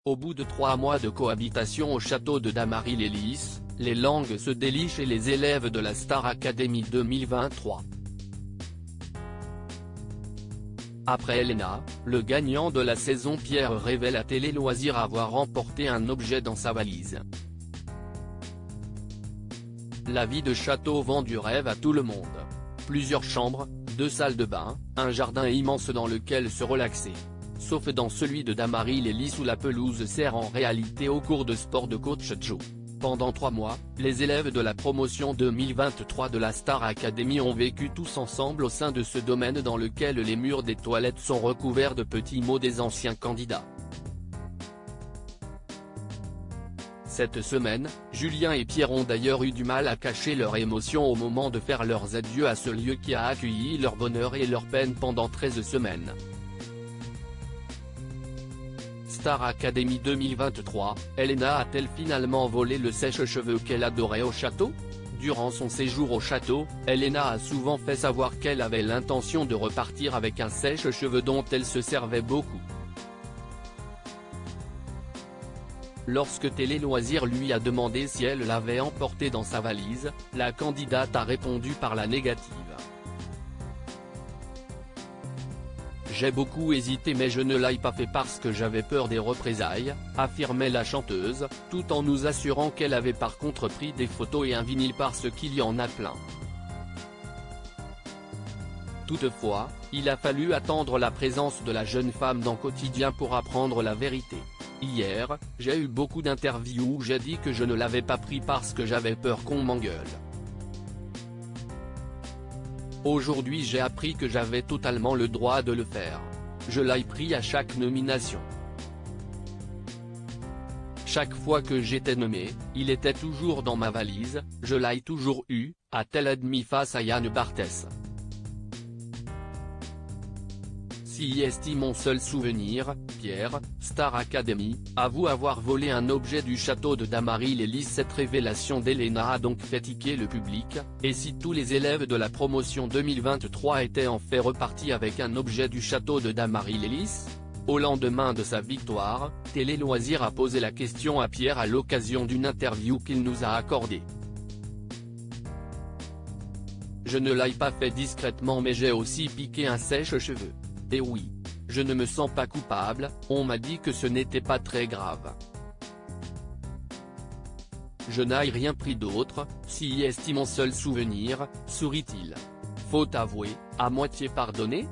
Au bout de 3 mois de cohabitation au château de Damary-les-Lys, les langues se délient chez les élèves de la Star Academy 2023. Après Elena, le gagnant de la saison Pierre révèle à Télé Loisirs avoir emporté un objet dans sa valise. La vie de château vend du rêve à tout le monde. Plusieurs chambres, 2 salles de bain, un jardin immense dans lequel se relaxer. Sauf dans celui de Damary-les-Lys où la pelouse sert en réalité au cours de sport de coach Joe. Pendant 3 mois, les élèves de la promotion 2023 de la Star Academy ont vécu tous ensemble au sein de ce domaine dans lequel les murs des toilettes sont recouverts de petits mots des anciens candidats. Cette semaine, Julien et Pierre ont d'ailleurs eu du mal à cacher leur émotion au moment de faire leurs adieux à ce lieu qui a accueilli leur bonheur et leur peine pendant 13 semaines. Star Academy 2023, Elena a-t-elle finalement volé le sèche-cheveux qu'elle adorait au château? Durant son séjour au château, Elena a souvent fait savoir qu'elle avait l'intention de repartir avec un sèche-cheveux dont elle se servait beaucoup. Lorsque Télé Loisirs lui a demandé si elle l'avait emporté dans sa valise, la candidate a répondu par la négative. J'ai beaucoup hésité mais je ne l'ai pas fait parce que j'avais peur des représailles, affirmait la chanteuse, tout en nous assurant qu'elle avait par contre pris des photos et un vinyle parce qu'il y en a plein. Toutefois, il a fallu attendre la présence de la jeune femme dans Quotidien pour apprendre la vérité. Hier, j'ai eu beaucoup d'interviews où j'ai dit que je ne l'avais pas pris parce que j'avais peur qu'on m'engueule. Aujourd'hui j'ai appris que j'avais totalement le droit de le faire. Je l'ai pris à chaque nomination. Chaque fois que j'étais nommé, il était toujours dans ma valise, je l'ai toujours eu, a-t-elle admis face à Yann Barthès. Si est mon seul souvenir, Pierre, Star Academy, avoue avoir volé un objet du château de Damary-les-Lys. Cette révélation d'Elena a donc fait tiquer le public, et si tous les élèves de la promotion 2023 étaient en fait repartis avec un objet du château de Damary-les-Lys? Au lendemain de sa victoire, Télé Loisirs a posé la question à Pierre à l'occasion d'une interview qu'il nous a accordée. Je ne l'ai pas fait discrètement mais j'ai aussi piqué un sèche-cheveux. Et oui, je ne me sens pas coupable, on m'a dit que ce n'était pas très grave. Je n'ai rien pris d'autre, si est mon seul souvenir, sourit-il. Faut avouer, à moitié pardonné?